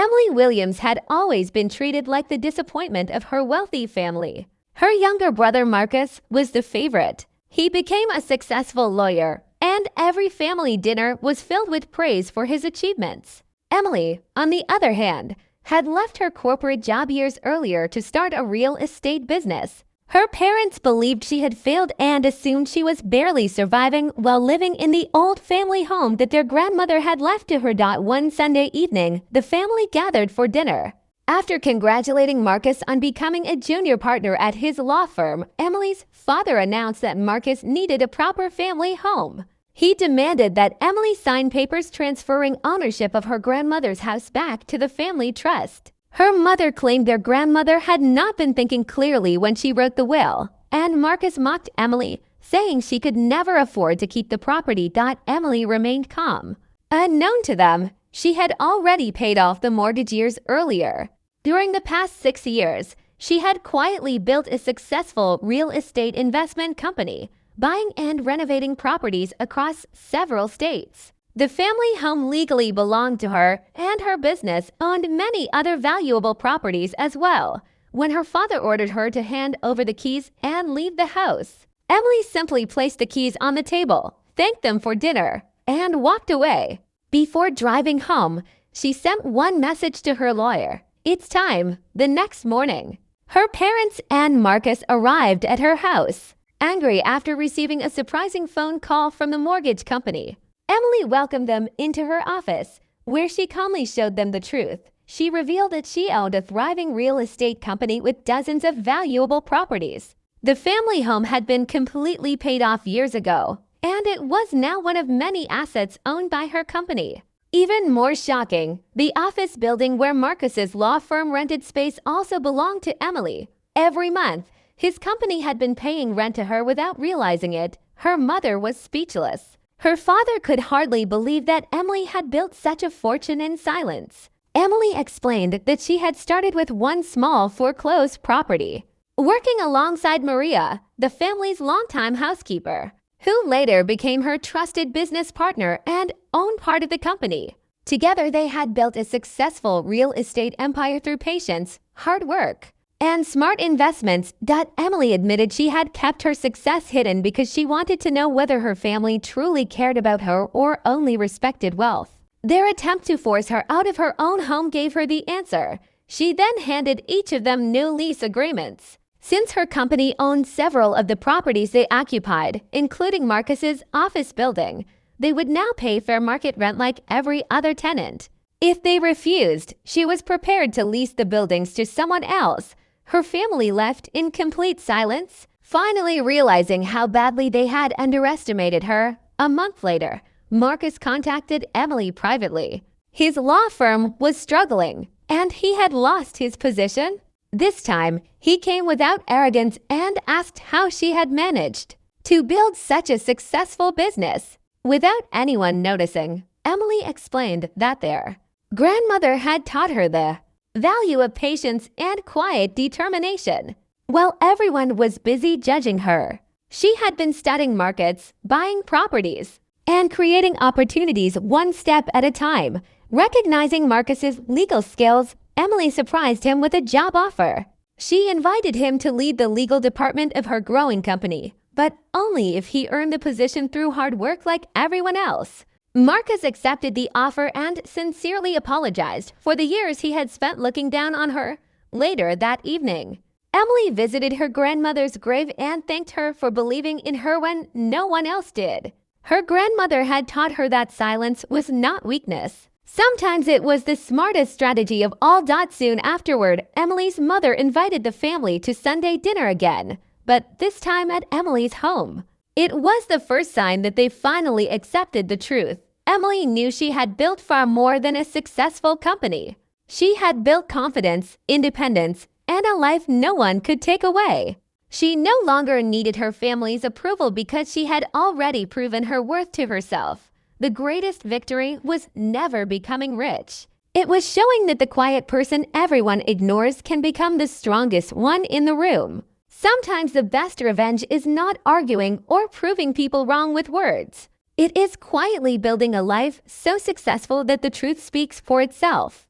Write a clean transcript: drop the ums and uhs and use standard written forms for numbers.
Emily Williams had always been treated like the disappointment of her wealthy family. Her younger brother Marcus was the favorite. He became a successful lawyer, and every family dinner was filled with praise for his achievements. Emily, on the other hand, had left her corporate job years earlier to start a real estate business. Her parents believed she had failed and assumed she was barely surviving while living in the old family home that their grandmother had left to her. One Sunday evening, the family gathered for dinner. After congratulating Marcus on becoming a junior partner at his law firm, Emily's father announced that Marcus needed a proper family home. He demanded that Emily sign papers transferring ownership of her grandmother's house back to the family trust. Her mother claimed their grandmother had not been thinking clearly when she wrote the will, and Marcus mocked Emily, saying she could never afford to keep the property. Emily remained calm. Unknown to them, she had already paid off the mortgage years earlier. During the past 6 years, she had quietly built a successful real estate investment company, buying and renovating properties across several states. The family home legally belonged to her, and her business owned many other valuable properties as well. When her father ordered her to hand over the keys and leave the house, Emily simply placed the keys on the table, thanked them for dinner, and walked away. Before driving home, she sent one message to her lawyer: "It's time." The next morning, her parents and Marcus arrived at her house, angry after receiving a surprising phone call from the mortgage company. Emily welcomed them into her office, where she calmly showed them the truth. She revealed that she owned a thriving real estate company with dozens of valuable properties. The family home had been completely paid off years ago, and it was now one of many assets owned by her company. Even more shocking, the office building where Marcus's law firm rented space also belonged to Emily. Every month, his company had been paying rent to her without realizing it. Her mother was speechless. Her father could hardly believe that Emily had built such a fortune in silence. Emily explained that she had started with one small foreclosed property, working alongside Maria, the family's longtime housekeeper, who later became her trusted business partner and owned part of the company. Together, they had built a successful real estate empire through patience, hard work, and smart investments. Emily admitted she had kept her success hidden because she wanted to know whether her family truly cared about her or only respected wealth. Their attempt to force her out of her own home gave her the answer. She then handed each of them new lease agreements. Since her company owned several of the properties they occupied, including Marcus's office building, they would now pay fair market rent like every other tenant. If they refused, she was prepared to lease the buildings to someone else. Her family left in complete silence, finally realizing how badly they had underestimated her. A month later, Marcus contacted Emily privately. His law firm was struggling, and he had lost his position. This time, he came without arrogance and asked how she had managed to build such a successful business. Without anyone noticing, Emily explained that their grandmother had taught her the value of patience and quiet determination. While everyone was busy judging her, she had been studying markets, buying properties, and creating opportunities one step at a time. Recognizing Marcus's legal skills, Emily surprised him with a job offer. She invited him to lead the legal department of her growing company, but only if he earned the position through hard work like everyone else. Marcus accepted the offer and sincerely apologized for the years he had spent looking down on her. Later that evening, Emily visited her grandmother's grave and thanked her for believing in her when no one else did. Her grandmother had taught her that silence was not weakness. Sometimes it was the smartest strategy of all. Soon afterward, Emily's mother invited the family to Sunday dinner again, but this time at Emily's home. It was the first sign that they finally accepted the truth. Emily knew she had built far more than a successful company. She had built confidence, independence, and a life no one could take away. She no longer needed her family's approval because she had already proven her worth to herself. The greatest victory was never becoming rich. It was showing that the quiet person everyone ignores can become the strongest one in the room. Sometimes the best revenge is not arguing or proving people wrong with words. It is quietly building a life so successful that the truth speaks for itself.